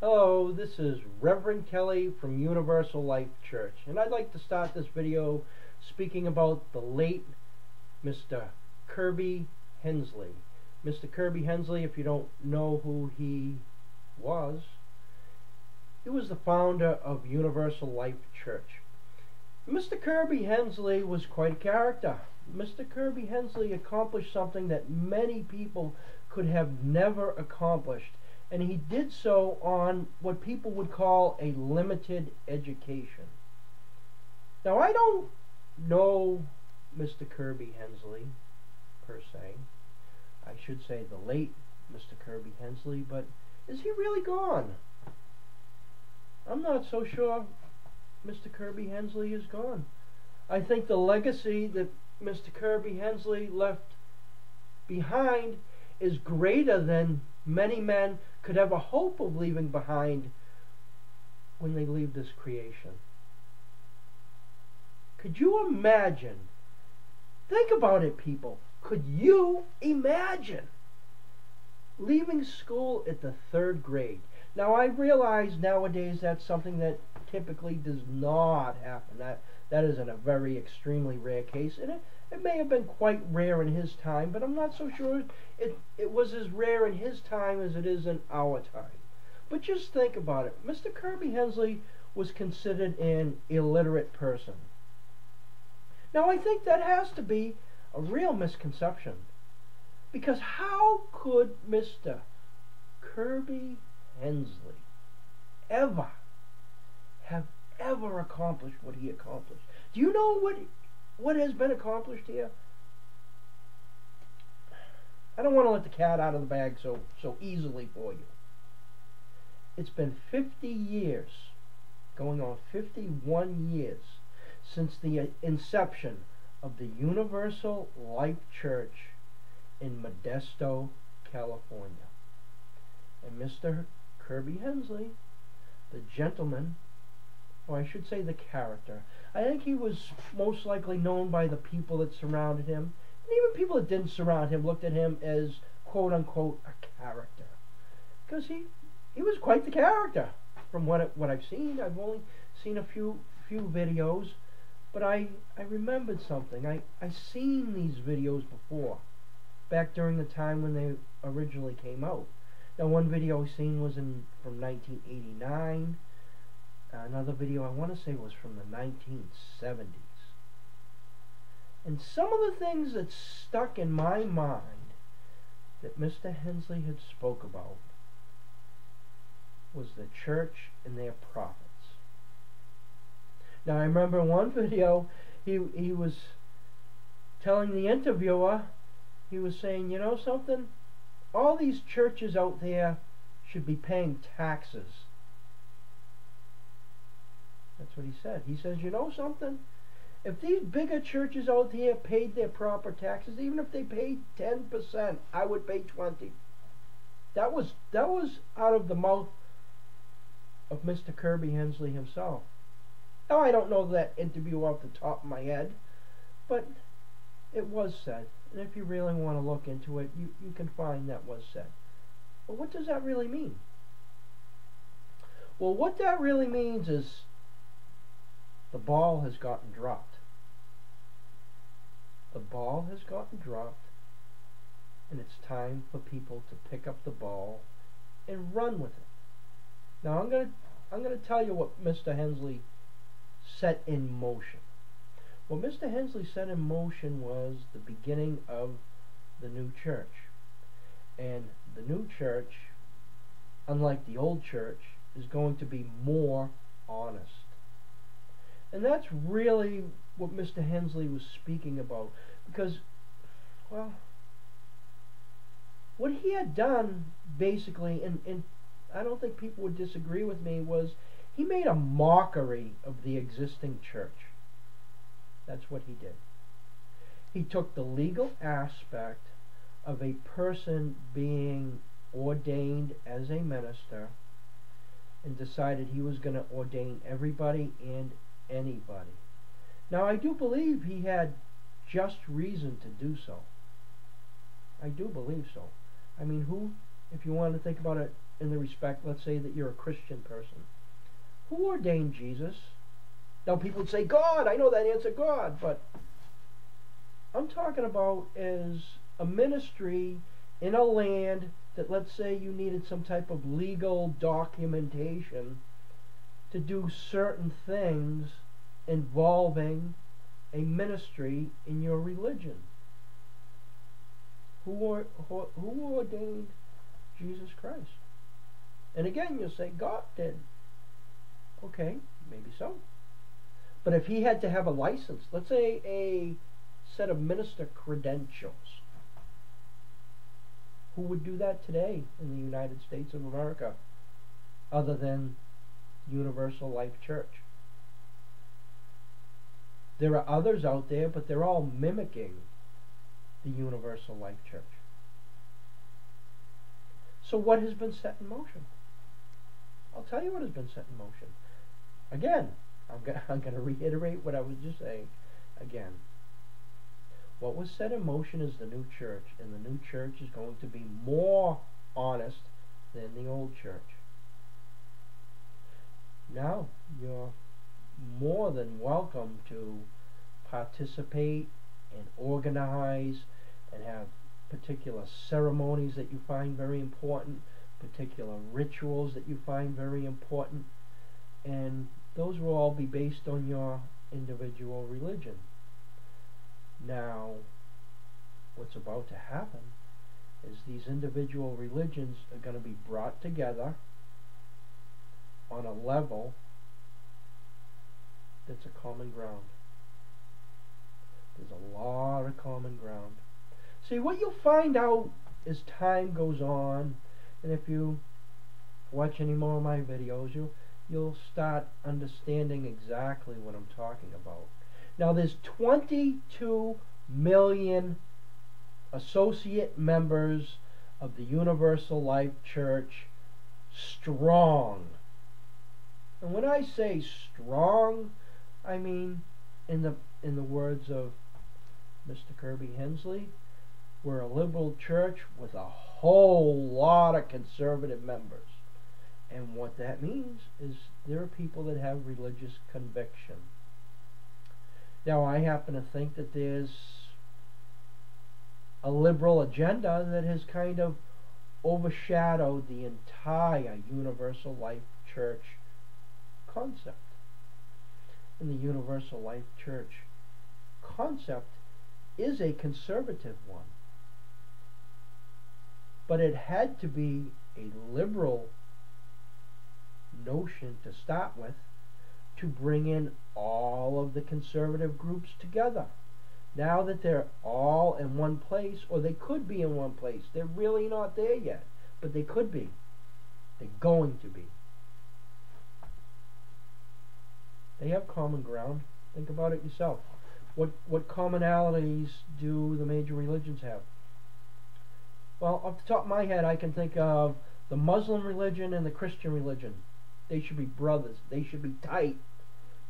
Hello, this is Reverend Kelly from Universal Life Church, and I'd like to start this video speaking about the late Mr. Kirby Hensley. Mr. Kirby Hensley, if you don't know who he was the founder of Universal Life Church. Mr. Kirby Hensley was quite a character. Mr. Kirby Hensley accomplished something that many people could have never accomplished. And he did so on what people would call a limited education. Now, I don't know Mr. Kirby Hensley, per se. I should say the late Mr. Kirby Hensley, but is he really gone? I'm not so sure Mr. Kirby Hensley is gone. I think the legacy that Mr. Kirby Hensley left behind is greater than many men could have a hope of leaving behind when they leave this creation. Could you imagine? Think about it, people. Could you imagine leaving school at the 3rd grade? Now, I realize nowadays that's something that typically does not happen. That is in a very extremely rare case, and it may have been quite rare in his time, but I'm not so sure it was as rare in his time as it is in our time. But just think about it. Mr. Kirby Hensley was considered an illiterate person. Now, I think that has to be a real misconception, because how could Mr. Kirby Hensley ever have accomplished what he accomplished? Do you know what has been accomplished here? I don't want to let the cat out of the bag so easily for you. It's been 50 years, going on 51 years, since the inception of the Universal Life Church in Modesto, California. And Mr. Kirby Hensley, the gentleman, or I should say the character, I think he was most likely known by the people that surrounded him, and even people that didn't surround him looked at him as quote-unquote a character, because he was quite the character. From what I've seen, I've only seen a few videos, but I remembered something. I seen these videos before, back during the time when they originally came out. Now, one video I seen was from 1989. Another video I want to say was from the 1970s. And some of the things that stuck in my mind that Mr. Hensley had spoke about was the church and their prophets. Now, I remember in one video he was telling the interviewer, he was saying, you know something? All these churches out there should be paying taxes. That's what he said. He says, you know something? If these bigger churches out here paid their proper taxes, even if they paid 10%, I would pay 20%. That was out of the mouth of Mr. Kirby Hensley himself. Now, I don't know that interview off the top of my head, but it was said. And if you really want to look into it, you can find that was said. But what does that really mean? Well, what that really means is the ball has gotten dropped. The ball has gotten dropped, and it's time for people to pick up the ball and run with it. Now, I'm going to tell you what Mr. Hensley set in motion. What Mr. Hensley set in motion was the beginning of the new church. And the new church, unlike the old church, is going to be more honest. And that's really what Mr. Hensley was speaking about. Because, well, what he had done, basically, and I don't think people would disagree with me, was he made a mockery of the existing church. That's what he did. He took the legal aspect of a person being ordained as a minister and decided he was going to ordain everybody and anybody. Now, I do believe he had just reason to do so. I do believe so. I mean, who, if you want to think about it in the respect, let's say that you're a Christian person. Who ordained Jesus? Now people would say, God. I know that answer, God. But I'm talking about as a ministry in a land that, let's say, you needed some type of legal documentation to do certain things involving a ministry in your religion. Who ordained Jesus Christ? And again, you'll say, God did. Okay, maybe so. But if he had to have a license, let's say a set of minister credentials, who would do that today in the United States of America other than Universal Life Church? There are others out there, but they're all mimicking the Universal Life Church. So what has been set in motion? I'll tell you what has been set in motion. Again, I'm going to reiterate what I was just saying again. What was set in motion is the new church, and the new church is going to be more honest than the old church. Now, you're more than welcome to participate and organize and have particular ceremonies that you find very important, particular rituals that you find very important, and those will all be based on your individual religion. Now, what's about to happen is these individual religions are going to be brought together on a level that's a common ground. There's a lot of common ground. See, what you'll find out as time goes on, and if you watch any more of my videos, you'll start understanding exactly what I'm talking about. Now, there's 22 million associate members of the Universal Life Church strong. And when I say strong, I mean in the words of Mr. Kirby Hensley, we're a liberal church with a whole lot of conservative members. And what that means is there are people that have religious conviction. Now, I happen to think that there's a liberal agenda that has kind of overshadowed the entire Universal Life Church concept. And the Universal Life Church concept is a conservative one. But it had to be a liberal notion to start with to bring in all of the conservative groups together. Now that they're all in one place, or they could be in one place, they're really not there yet, but they could be. They're going to be. They have common ground. Think about it yourself. What commonalities do the major religions have? Well, off the top of my head, I can think of the Muslim religion and the Christian religion. They should be brothers. They should be tight.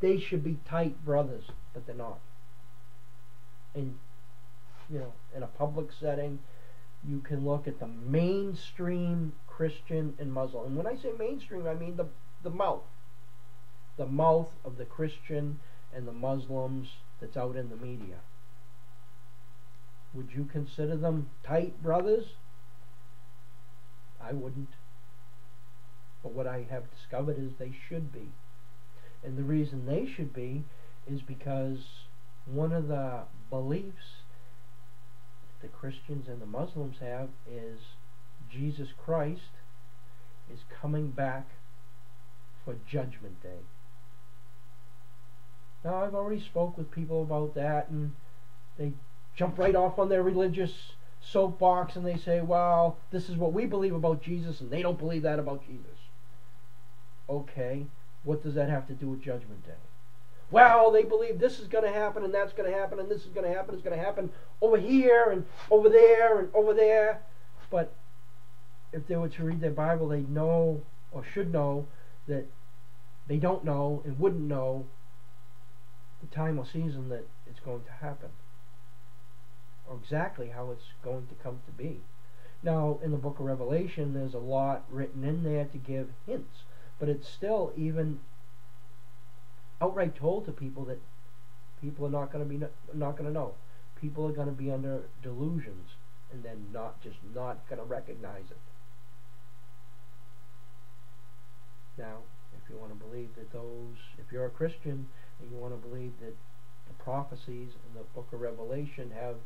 They should be tight brothers, but they're not. And, in a public setting, you can look at the mainstream Christian and Muslim. And when I say mainstream, I mean the mouth. The mouth of the Christian and the Muslims that's out in the media. Would you consider them tight brothers? I wouldn't. But what I have discovered is they should be. And the reason they should be is because one of the beliefs the Christians and the Muslims have is Jesus Christ is coming back for Judgment Day. Now, I've already spoke with people about that, and they jump right off on their religious soapbox and they say, well, this is what we believe about Jesus, and they don't believe that about Jesus. Okay, what does that have to do with Judgment Day? Well, they believe this is going to happen, and that's going to happen, and this is going to happen, it's going to happen over here, and over there, and over there. But if they were to read their Bible, they'd know, or should know, that they don't know and wouldn't know the time or season that it's going to happen, or exactly how it's going to come to be. Now, in the book of Revelation, there's a lot written in there to give hints, but it's still even outright told to people that people are not going to know. People are going to be under delusions, and they're not going to recognize it. Now, if you want to believe that if you're a Christian and you want to believe that the prophecies in the book of Revelation have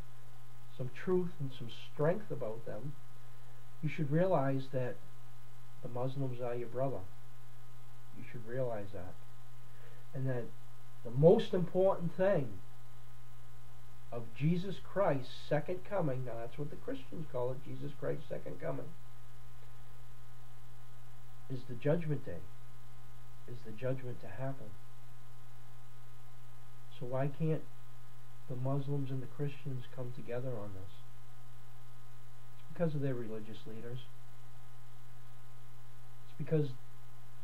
some truth and some strength about them, you should realize that the Muslims are your brother. You should realize that. And that the most important thing of Jesus Christ's second coming, now that's what the Christians call it, Jesus Christ's second coming, is the judgment day, is the judgment to happen. So why can't the Muslims and the Christians come together on this? It's because of their religious leaders. It's because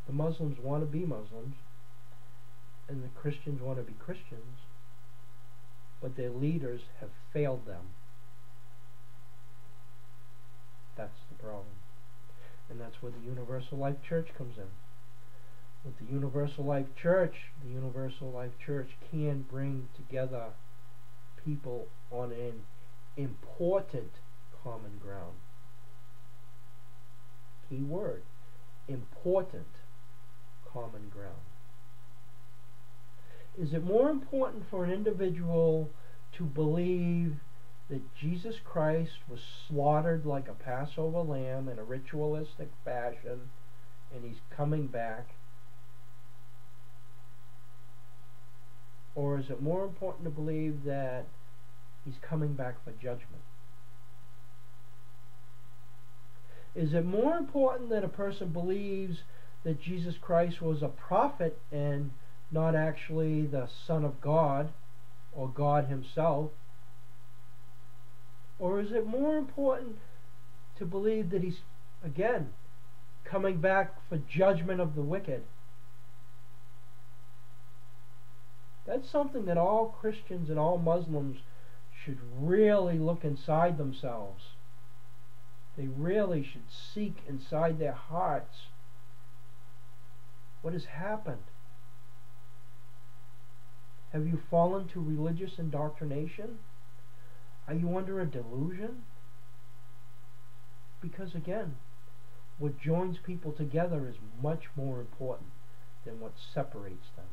the Muslims want to be Muslims and the Christians want to be Christians, but their leaders have failed them. That's the problem. And that's where the Universal Life Church comes in. With the Universal Life Church can bring together people on an important common ground. Key word, important common ground. Is it more important for an individual to believe that Jesus Christ was slaughtered like a Passover lamb in a ritualistic fashion and he's coming back? Or is it more important to believe that he's coming back for judgment? Is it more important that a person believes that Jesus Christ was a prophet and not actually the Son of God or God himself? Or is it more important to believe that he's, again, coming back for judgment of the wicked? That's something that all Christians and all Muslims should really look inside themselves. They really should seek inside their hearts what has happened. Have you fallen to religious indoctrination? Are you under a delusion? Because again, what joins people together is much more important than what separates them.